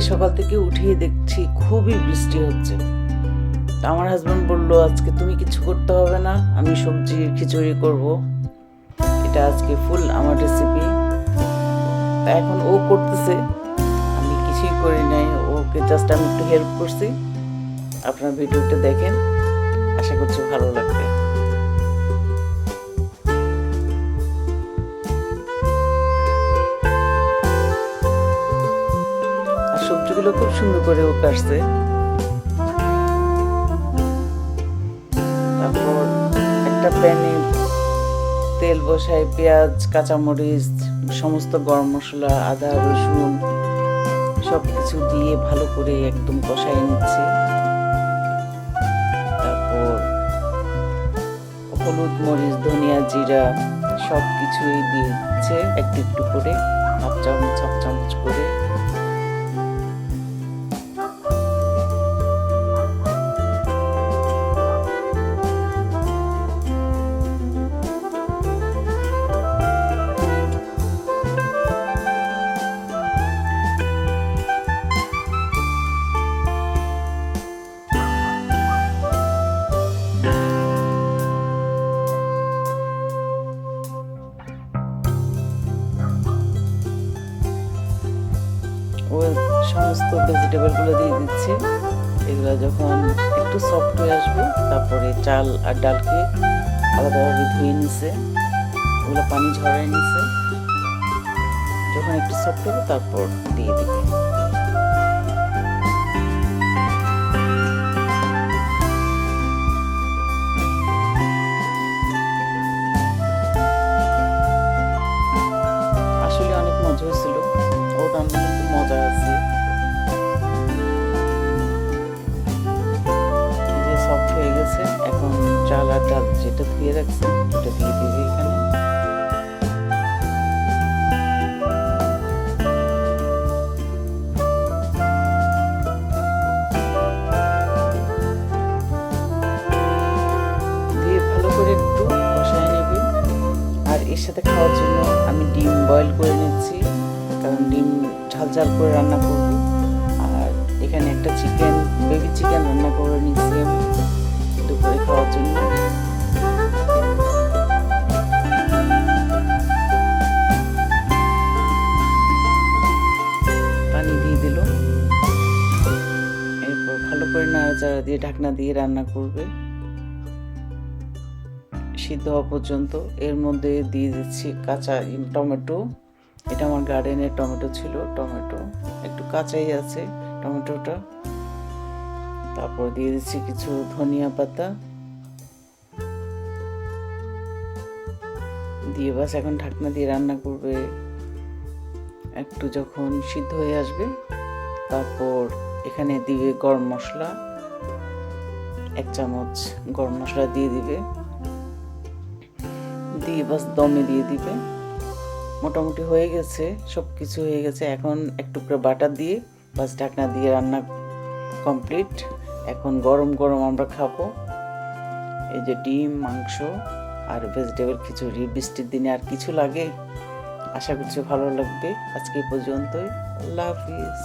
আজকে সকাল থেকে উঠিয়ে দেখছি খুবই বৃষ্টি হচ্ছে। আমার হাজব্যান্ড বললো আজকে তুমি কিছু করতে হবে না, আমি সবজির খিচুড়ি করব। এটা আজকে ফুল আমার রেসিপি। তা এখন ও করতেছে, আমি কিছুই করি নাই, ওকে জাস্ট আমি একটু হেল্প করছি। আপনার ভিডিওটা দেখেন, আশা করছি ভালো লাগবে। আর সবজিগুলো খুব সুন্দর করে ও কাটছে। তারপর একটা প্যানে তেল বসায়, পেঁয়াজ, কাঁচামরিচ, সমস্ত গরম মশলা, আদা, রসুন সব কিছু দিয়ে ভালো করে একদম কষাই নিচ্ছে। তারপর হলুদ, মরিচ, ধনিয়া, জিরা সব কিছুই দিয়ে দিচ্ছে একটু একটু করে, হাফ চামচ করে। ও সমস্ত ভেজিটেবলগুলো দিয়ে দিচ্ছে। এগুলো যখন একটু সফট হয়ে আসবে, তারপরে চাল আর ডালকে আলাদাভাবে ধুয়ে নিছে, ওগুলো পানি ঝরাই নিছে। যখন একটু সফট হবে তারপর দিয়ে দিবে। আসলে অনেক মজা হয়েছিল, ওর রান্না কিন্তু মজা আছে। যে সফট হয়ে গেছে, এখন চাল আর ডাল যেটা ধুয়ে রাখছে ওটা দিয়ে দিবে এখানে। দিয়ে ভালো করে একটু কষায় নেবে। আর এর সাথে খাওয়ার জন্য আমি ডিম বয়েল করে নিচ্ছি, কারণ ডিম ঝাল ঝাল করে রান্না করব। আর এখানে একটা বেবি চিকেন রান্না করে নিচ্ছি আমি দুপুরে খাওয়ার জন্য। পানি দিয়ে দিল, এরপর ভালো করে নাড়াচাড়া দিয়ে ঢাকনা দিয়ে রান্না করবে সিদ্ধ হওয়া পর্যন্ত। এর মধ্যে দিয়ে দিচ্ছি কাঁচা টমেটো। এটা আমার গার্ডেনের টমেটো ছিল, টমেটো একটু কাঁচাই আছে টমেটোটা। তারপর দিয়ে দিচ্ছি কিছু ধনিয়া পাতা দিয়ে বাস এখন ঢাকনা দিয়ে রান্না করবে। একটু যখন সিদ্ধ হয়ে আসবে, তারপর এখানে দিবে গরম মশলা, 1 চামচ গরম মশলা দিয়ে দিবে, দিয়ে বাস দমে দিয়ে দিবে। মোটামুটি হয়ে গেছে, সব কিছু হয়ে গেছে। এখন একটু করে বাটার দিয়ে বাস ঢাকনা দিয়ে রান্না কমপ্লিট। এখন গরম গরম আমরা খাবো এই যে ডিম, মাংস আর ভেজিটেবল খিচুড়ি। বৃষ্টির দিনে আর কিছু লাগে? আশা করছি ভালো লাগবে। আজকে পর্যন্তই, আল্লাহ হাফিজ।